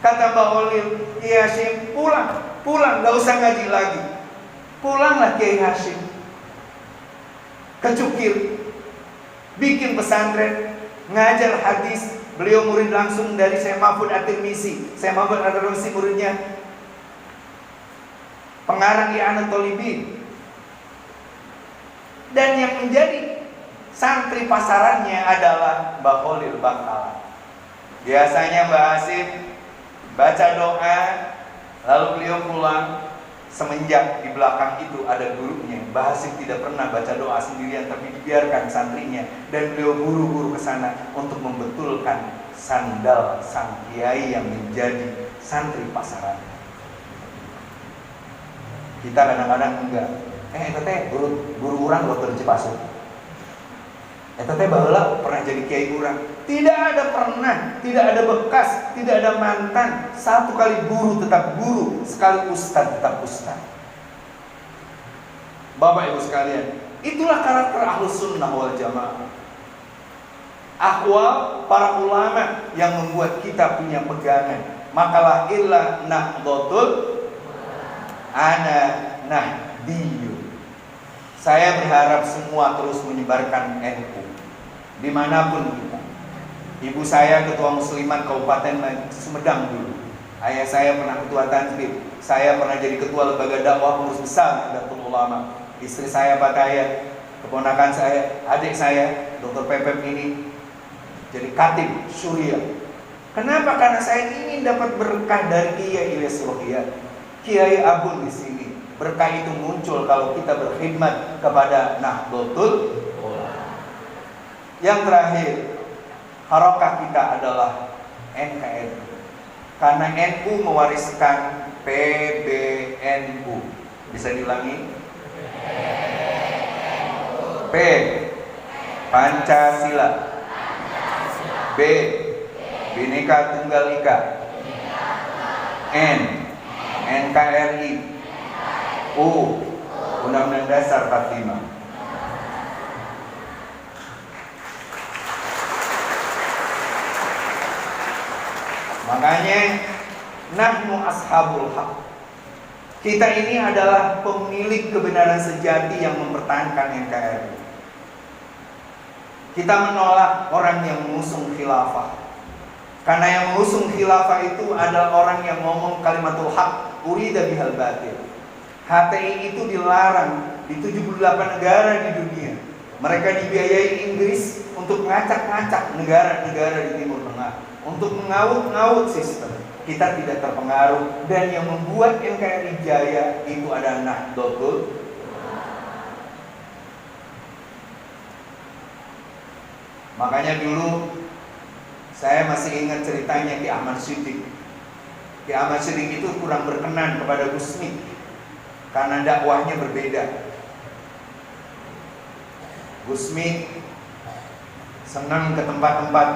Kata Mbak Khalil, Kiai Hashim pulang, gak usah ngaji lagi. Pulanglah Kiai Hashim ke Cukir, bikin pesantren, ngajar hadis. Beliau murid langsung dari Syekh Mahfud At-Tirmizi. Syekh Mahfud At-Tirmizi muridnya pengarang I'anat Thalibin. Dan yang menjadi santri pasarannya adalah Mbah Khalil Bangkalan. Biasanya Mbah Hashim baca doa, lalu beliau pulang. Semenjak di belakang itu ada gurunya, Mbah Hashim tidak pernah baca doa sendirian, tapi dibiarkan santrinya, dan beliau buru-buru ke sana untuk membetulkan sandal sang kiai yang menjadi santri pasaran. Kita kadang-kadang enggak. Itu teh guru orang dokter Cipasung. Itu teh baheula pernah jadi kiai urang. Tidak ada pernah, tidak ada bekas, tidak ada mantan. Satu kali guru tetap guru, sekali ustadz tetap ustadz. Bapak Ibu sekalian, itulah karakter Ahlus Sunnah wal Jamaah. Akwal para ulama yang membuat kita punya pegangan. Makalah illa nahdlatul ana nahdiyun. Saya berharap semua terus menyebarkan NU dimanapun kita. Ibu saya ketua muslimat Kabupaten Sumedang dulu. Ayah saya pernah ketua Tanfid. Saya pernah jadi ketua lembaga dakwah pengurus besar Nahdlatul Ulama. Istri saya Pak Taya, keponakan saya, adik saya Dr. Pepep ini jadi Khatib Syuriah. Kenapa? Karena saya ingin dapat berkah dari Kiai Ilyas Ruqyah, Kiai Abun di sini. Berkah itu muncul kalau kita berkhidmat kepada Nahdlatul Ulama. Yang terakhir, harakah kita adalah NKRI. Karena NU mewariskan PBNU. Bisa diulangi? P. Pancasila. B. Bhinneka Tunggal Ika. N. NKRI. U. Undang-Undang Dasar 45. Makanya nahnu ashabul haq. Kita ini adalah pemilik kebenaran sejati yang mempertahankan NKRI. Kita menolak orang yang mengusung khilafah. Karena yang mengusung khilafah itu adalah orang yang ngomong kalimatul haq, urida bihal batil. HTI itu dilarang di 78 negara di dunia. Mereka dibiayai Inggris untuk ngacak-ngacak negara-negara di Timur Tengah, untuk mengaut-ngaut sistem. Kita tidak terpengaruh. Dan yang membuat NKRI jaya itu adalah Nahdlatul. Makanya dulu saya masih ingat ceritanya Ki Ahmad Siddiq. Ki Ahmad Siddiq itu kurang berkenan kepada Gusmi karena dakwahnya berbeda. Gusmi senang ke tempat-tempat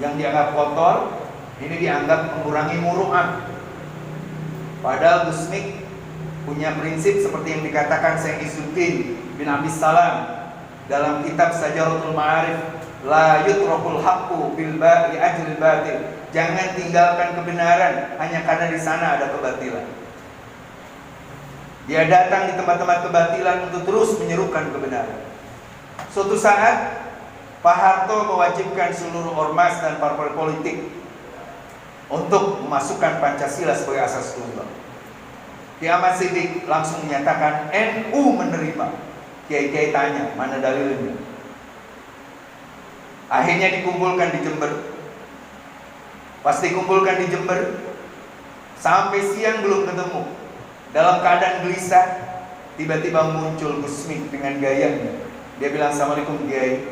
yang dianggap kotor, ini dianggap mengurangi muru'ah. Padahal Gusmi punya prinsip seperti yang dikatakan Syekh Izzuddin bin Abdis Salam dalam kitab Sajaratul Ma'arif, la yutrakul haqqu bil ba'i ajril batil. Jangan tinggalkan kebenaran hanya karena di sana ada kebatilan. Dia datang di tempat-tempat kebatilan untuk terus menyerukan kebenaran. Suatu saat Pak Harto mewajibkan seluruh ormas dan parpol politik untuk memasukkan Pancasila sebagai asas tunggal. Ki Ahmad Siddiq langsung menyatakan NU menerima. Kiai-kiai tanya, mana dalilnya? Akhirnya dikumpulkan di Jember. Pas dikumpulkan di Jember, sampai siang belum ketemu. Dalam keadaan gelisah, tiba-tiba muncul Gusmi dengan gayanya. Dia bilang, Assalamualaikum Kiai.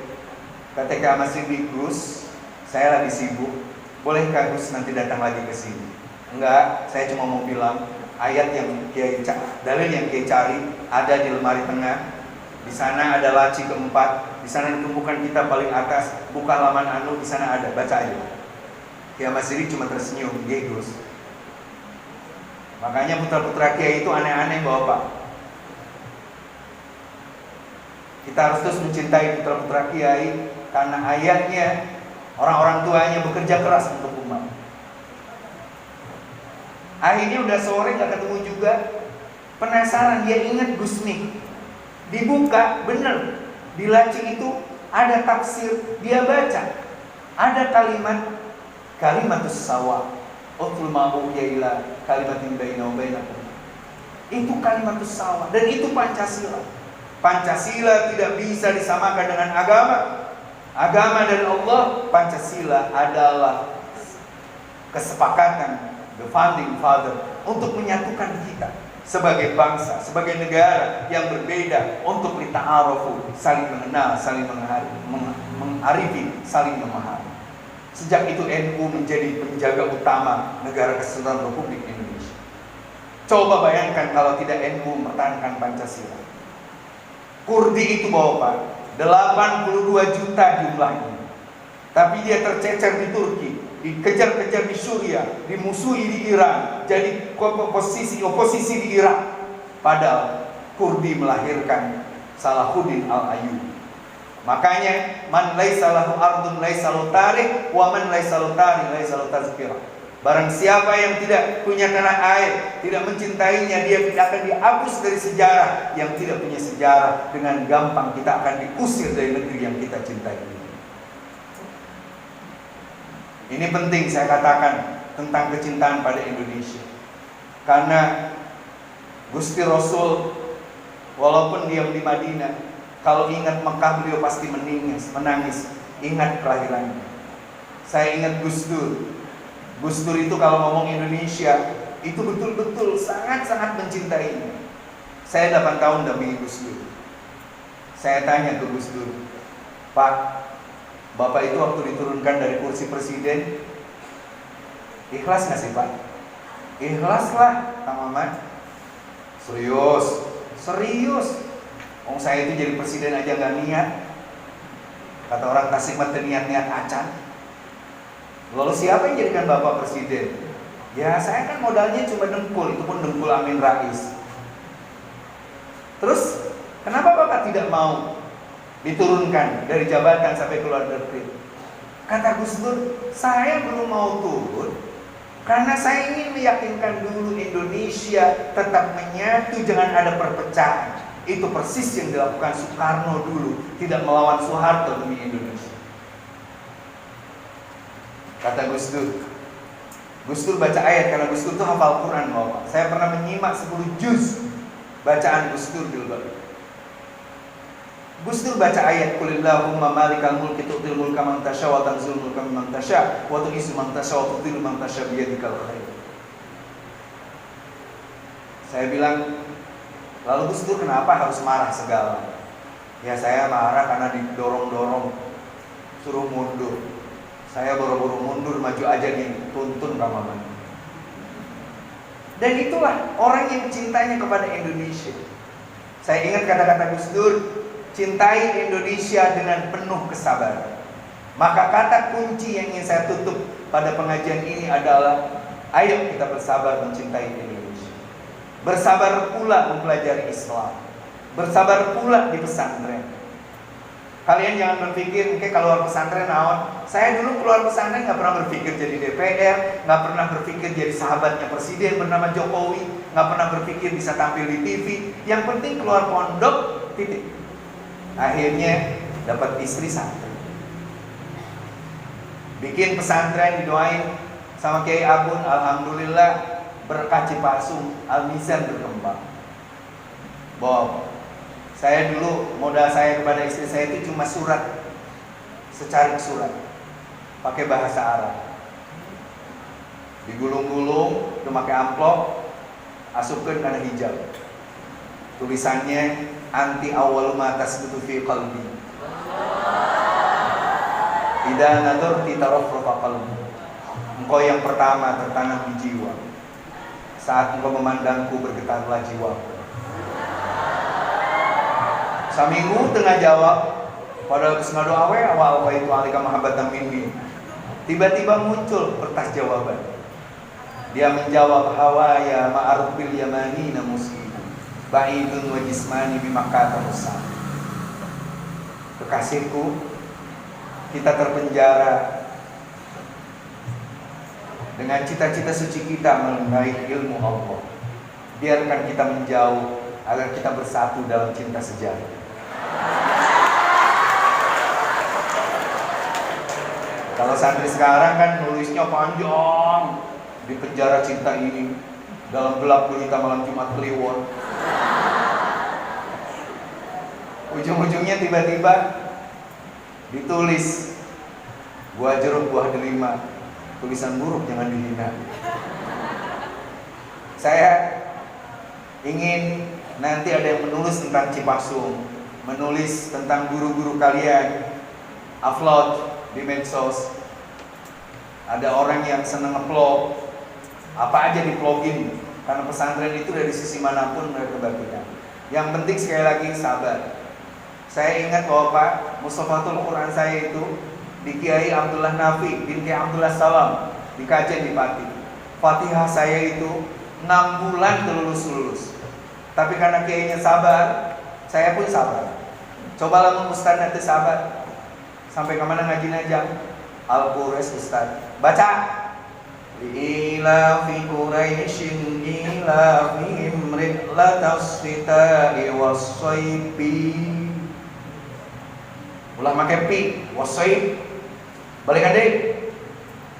Kata Ki Ahmad Siddiq, Gus, saya lagi sibuk. Bolehkah Gus nanti datang lagi ke sini? Enggak, saya cuma mau bilang ayat yang Kiai dalil yang Kiai cari ada di lemari tengah. Di sana ada laci keempat. Di sana ditumpukan kitab paling atas. Buka halaman anu, di sana ada, baca aja. Ki Ahmad Siddiq cuma tersenyum, "Iya Gus." Makanya putra-putra Kiai itu aneh-aneh Bapak. Kita harus terus mencintai putra-putra Kiai karena ayahnya, orang-orang tuanya bekerja keras untuk umat. Akhirnya udah sore gak ketemu juga. Penasaran, dia ingat Gusmi. Dibuka, bener, di laci itu ada tafsir. Dia baca, ada kalimatus sawa, utul ma'u yaila kalimatin baina wa bainakum. Itu kalimatus sawa, dan itu Pancasila. Pancasila tidak bisa disamakan dengan agama. Agama dan Allah, Pancasila adalah kesepakatan the founding father untuk menyatukan kita sebagai bangsa, sebagai negara yang berbeda, untuk lita'arufu, saling mengenal, saling mengarifi, saling memahami. Sejak itu NU menjadi penjaga utama negara Kesatuan Republik Indonesia. Coba bayangkan kalau tidak NU mempertahankan Pancasila. Kurdi itu Bapak, 82 juta jumlahnya. Tapi dia tercecer di Turki, dikejar-kejar di Suriah, dimusuhi di Iran, jadi oposisi di Irak. Padahal Kurdi melahirkan Salahuddin Al-Ayyubi. Makanya man laisa lahu ardun laisa lahu tarikh wa man laisa lahu tarikh laisa lahu tazkirah. Barang siapa yang tidak punya tanah air, tidak mencintainya, dia tidak akan dihapus dari sejarah. Yang tidak punya sejarah, dengan gampang kita akan diusir dari negeri yang kita cintai. Ini penting saya katakan tentang kecintaan pada Indonesia. Karena Gusti Rasul walaupun diam di Madinah, kalau ingat Mekah beliau pasti menangis. Ingat kelahirannya. Saya ingat Gus Dur. Gus Dur itu kalau ngomong Indonesia itu betul-betul sangat-sangat mencintainya. Saya 8 tahun dampingi Gus Dur. Saya tanya ke Gus Dur, Pak, Bapak itu waktu diturunkan dari kursi presiden, ikhlas gak sih Pak? Ikhlas lah, Kang Maman. Serius. Saya itu jadi presiden aja gak niat. Kata orang Tasik mah niat-niat acan. Lalu siapa yang jadikan Bapak presiden? Ya saya kan modalnya cuma dengkul, itu pun dengkul Amin Rais. Terus kenapa Bapak tidak mau diturunkan dari jabatan sampai keluar negeri? Kata Gus Dur, saya belum mau turun karena saya ingin meyakinkan dulu Indonesia tetap menyatu, jangan ada perpecahan. Itu persis yang dilakukan Soekarno dulu, tidak melawan Soeharto demi Indonesia. Kata Gus Dur baca ayat, karena Gus Dur itu hafal Quran Bapak. Saya pernah menyimak 10 juz bacaan Gus Dur dulu. Gus Dur baca ayat, Qulillahumma malikal mulki tu'til mulka man tasya wa tanzilul mulka mimman tasya wa tu'izzu man tasya wa tudhillu man tasya biyadikal khair. Saya bilang, lalu Gus Dur kenapa harus marah segala? Ya saya marah karena didorong-dorong, suruh mundur. Saya buru-buru mundur, maju aja dituntun Ramadan. Dan itulah orang yang cintanya kepada Indonesia. Saya ingat kata-kata Gus Dur, cintai Indonesia dengan penuh kesabaran. Maka kata kunci yang ingin saya tutup pada pengajian ini adalah, ayo kita bersabar mencintai Indonesia. Bersabar pula mempelajari Islam. Bersabar pula di pesantren. Kalian jangan berpikir, oke keluar pesantren naon. Saya dulu keluar pesantren nggak pernah berpikir jadi DPR, nggak pernah berpikir jadi sahabatnya presiden bernama Jokowi, nggak pernah berpikir bisa tampil di TV. Yang penting keluar pondok, titik. Akhirnya dapat istri santri. Bikin pesantren, didoain sama Kiai Abun, alhamdulillah berkah Cipasung, Al-Mizan berkembang. Bob. Saya dulu modal saya kepada istri saya itu cuma surat, secarik surat, pakai bahasa Arab, digulung-gulung, pakai amplop, asupkan karena hijab. Tulisannya anti awal matas butuh fi qalbi. Tidak nadur titaraf rofa qalbi. Engkau yang pertama tertanam di jiwa. Saat engkau memandangku bergetarlah jiwaku. Saminggu tengah jawab, padahal kesengadu awe awal itu alika mahabbatan minni. Tiba-tiba muncul kertas jawaban. Dia menjawab, hawaya ma'aruf bil yamani namusi ba'idun wa jismani bimakkata musam. Kekasihku, kita terpenjara dengan cita-cita suci kita mengenai ilmu Allah. Biarkan kita menjauh agar kita bersatu dalam cinta sejati. Kalau santri sekarang kan nulisnya panjang, di penjara cinta ini, dalam gelap gulita malam Jumat Kliwon. Ujung-ujungnya tiba-tiba ditulis, buah jeruk, buah delima, tulisan buruk jangan dihina. Saya ingin nanti ada yang menulis tentang Cipasung, menulis tentang guru-guru kalian, upload di medsos. Ada orang yang senang nge-vlog, apa aja di-vlogin, karena pesantren itu dari sisi manapun mereka bagikan. Yang penting sekali lagi sabar. Saya ingat bahwa Pak Mustafatul Quran saya itu di Kiai Abdullah Nafi bin Kiai Abdullah Salam di kajian di Pati. Fatihah saya itu 6 bulan lulus. Tapi karena kiainya sabar, saya pun sabar. Cobalah Ustaz nanti sabar. Sampai kemana ngaji najam? Al-Qur'an Ustaz. Baca. Ila fi Quraisyin ila fihim rihlatas shita'i was-sayfi. Ulah make pi, was-sayf. Balikan deh.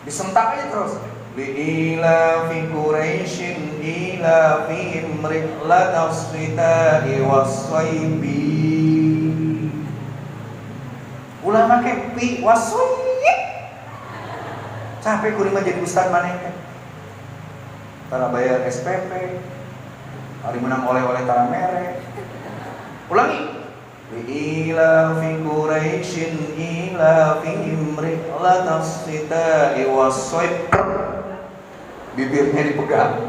Disentak aja terus. Ila fi Quraisyin ila fihim rihlatas shita'i was-sayfi. Ulah make pi, was-sayf. Capek kuring mah jadi ustaz maneh. Tara bayar SPP. Hari menang oleh-oleh tara mere. Ulangi. Ila fi Quraisyin ila fihim rihlatas shita'i was-sayf. Bibirnya dipegang.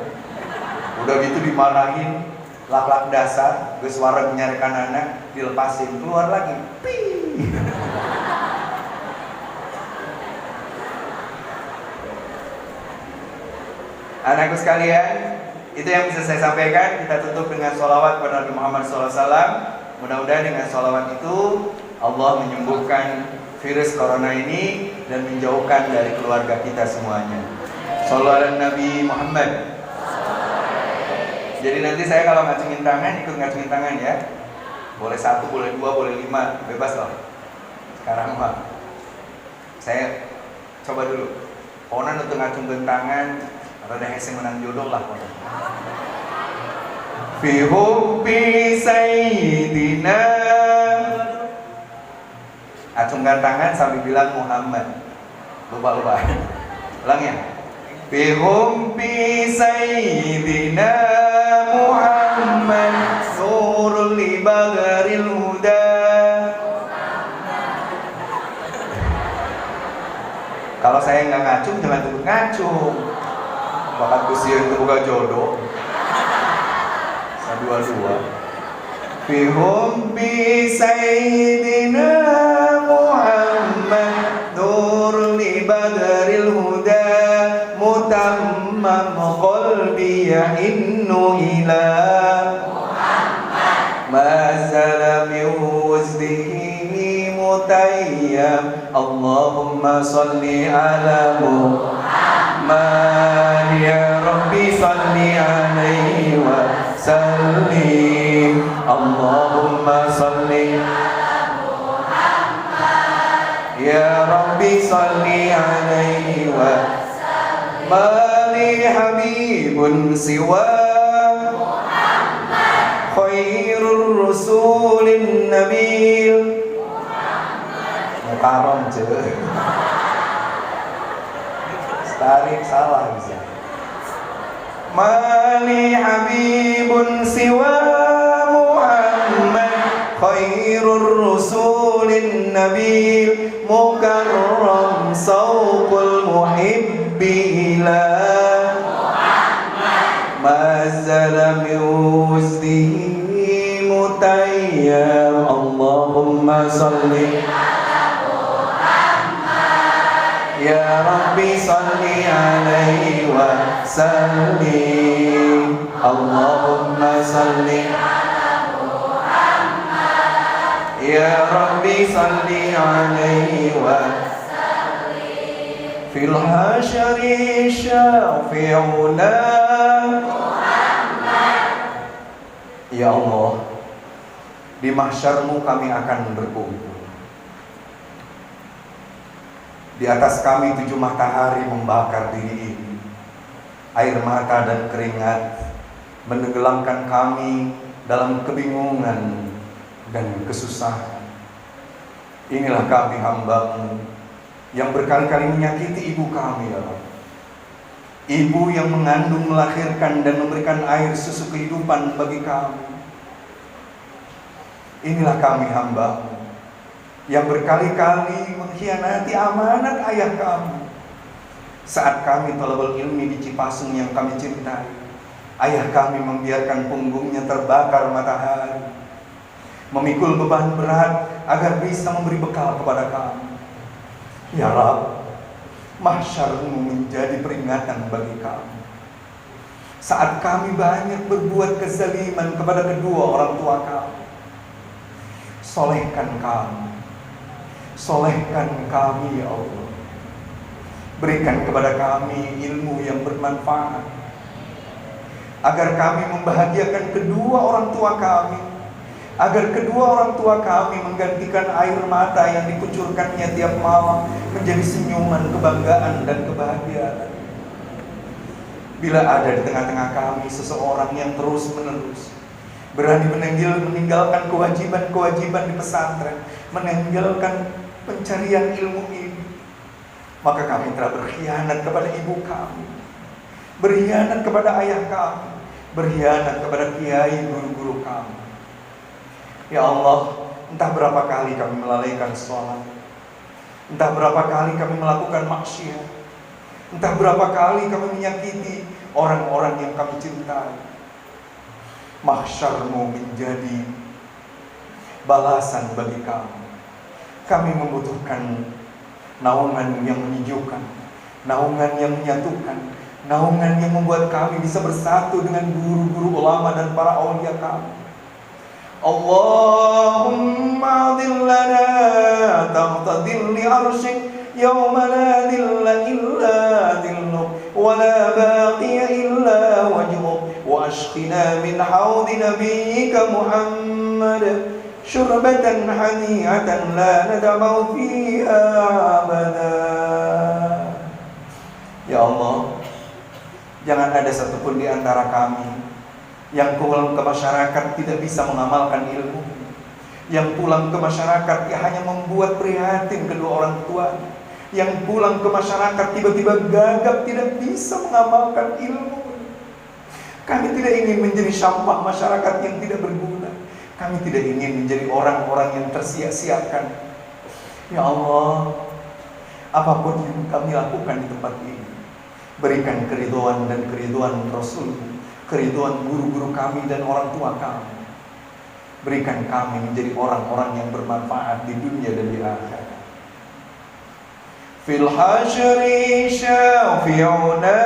Udah gitu dimarahin, lak-lak dasar, geus wareg nyarekan anak, dilepasin, keluar lagi. Pii. Anakku sekalian, itu yang bisa saya sampaikan. Kita tutup dengan sholawat kepada Nabi Muhammad SAW. Mudah-mudahan dengan sholawat itu Allah menyembuhkan virus corona ini dan menjauhkan dari keluarga kita semuanya. Sholawat Nabi Muhammad. Jadi nanti saya kalau ngacungin tangan, ikut ngacungin tangan ya. Boleh 1, boleh 2, boleh 5, bebas loh. Sekarang mah saya coba dulu. Ponan untuk ngacungin tangan. Rada hese menang jodoh lah pokoknya. Fi hubbi sayyidina. Acungkan tangan sambil bilang Muhammad. Lupa. Ulang ya. Fi hubbi sayyidina Muhammad surul li bagharil huda. Kalau saya nggak ngacung, jangan tunggu ngacung. Bakat kusian itu bukan jodoh. Dua-dua. Fi hubbi sayyidina Muhammad nurul li badril huda mutammam qalbi innu ila Muhammad mazala min wazdihi mutayyam. Allahumma salli ala Muhammad ya Rabbi salli alaihi wa sallim. Allahumma salli ala Muhammad ya Rabbi salli alaihi wa sallim. Mali habibun siwa Muhammad khairur rusulin nabil Muhammad. Mukarram tarik salah bisa. Mali habibun siwa Muhammad khairur rusulin nabil mukarram sawqul muhibbi ila Muhammad mazala min wuzdihi mutayyam. Allahumma salli ya Rabbi salli alaihi wa sallim. Allahumma salli ala Muhammad ya Rabbi salli alaihi wa sallim. Fil hasyari syafi'una Muhammad. Ya Allah, di mahsyarmu kami akan berkumpul. Di atas kami 7 matahari membakar diri ini. Air mata dan keringat menenggelamkan kami dalam kebingungan dan kesusahan. Inilah kami hamba-Mu yang berkali-kali menyakiti ibu kami ya Allah. Ibu yang mengandung, melahirkan dan memberikan air susu kehidupan bagi kami. Inilah kami hamba-Mu yang berkali-kali mengkhianati amanat ayah kami. Saat kami thalabul ilmi di Cipasung yang kami cintai, ayah kami membiarkan punggungnya terbakar matahari, memikul beban berat agar bisa memberi bekal kepada kami. Ya Rabb, mahsyar-Mu menjadi peringatan bagi kami. Saat kami banyak berbuat kezaliman kepada kedua orang tua kami, solehkan kami ya Allah. Berikan kepada kami ilmu yang bermanfaat, agar kami membahagiakan kedua orang tua kami, agar kedua orang tua kami menggantikan air mata yang dikucurkannya tiap malam menjadi senyuman kebanggaan dan kebahagiaan. Bila ada di tengah-tengah kami seseorang yang terus-menerus berani meninggalkan kewajiban-kewajiban di pesantren, meninggalkan pencarian ilmu ini, maka kami telah berkhianat kepada ibu kami, berkhianat kepada ayah kami, berkhianat kepada kiai guru-guru kami. Ya Allah, entah berapa kali kami melalaikan sholat, entah berapa kali kami melakukan maksiat, entah berapa kali kami menyakiti orang-orang yang kami cintai. Mahsyar-Mu menjadi balasan bagi kami. Kami membutuhkan naungan yang menyejukkan, naungan yang menyatukan, naungan yang membuat kami bisa bersatu dengan guru-guru ulama dan para aulia kami. Allahumma adillana tahta dhilli arsyik yawma la dhilla illa dhilluk wa la baqiya illa wajhuk wa ashqina min hawdi nabiyyika Muhammad syurbatan hani'atan la nadamau fiha abada. Ya Allah, jangan ada satupun di antara kami yang pulang ke masyarakat tidak bisa mengamalkan ilmu, yang pulang ke masyarakat yang hanya membuat prihatin kedua orang tua, yang pulang ke masyarakat tiba-tiba gagap tidak bisa mengamalkan ilmu. Kami tidak ingin menjadi sampah masyarakat yang tidak berguna. Kami tidak ingin menjadi orang-orang yang tersia-siakan. Ya Allah, apapun yang kami lakukan di tempat ini, berikan keridhaan dan keridhaan Rasul, keridhaan guru-guru kami dan orang tua kami. Berikan kami menjadi orang-orang yang bermanfaat di dunia dan di akhirat. Fil hasyri syafi'una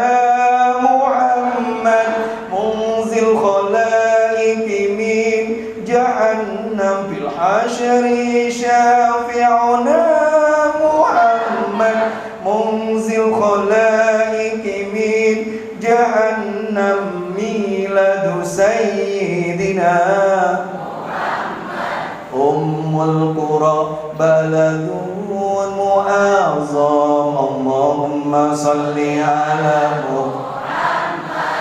Muhammad munzil khalaiki min jahannam. Fil hasyri syafi'una Muhammad munzil khalaiki min jahannam. Miladu sayyidina Muhammad ummul qura baladun mu'azzam. Allahumma salli ala Muhammad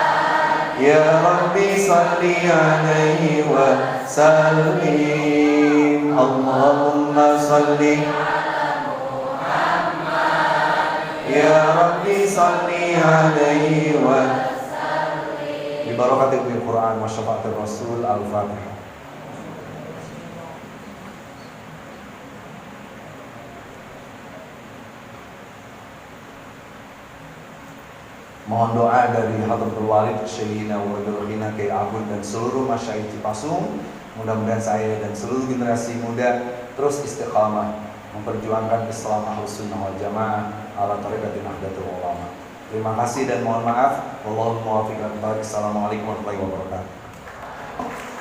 ya Rabbi salli alaihi wa sallim. Allahumma salli ala Muhammad ya Rabbi salli alaihi wa sallim. Barakatil Quran wa syafaatir Rasul. Al-Fatihah. Mohon doa dari Hadratul Walid Syekhina wa Dulhina Kiai Abud dan seluruh masyayikh Cipasung. Mudah-mudahan saya dan seluruh generasi muda terus istiqamah memperjuangkan Islam Ahlus Sunnah wal Jamaah ala thariqati Nahdlatul Ulama. Terima kasih dan mohon maaf. Wallahul muwaffiq. Assalamualaikum warahmatullahi wabarakatuh.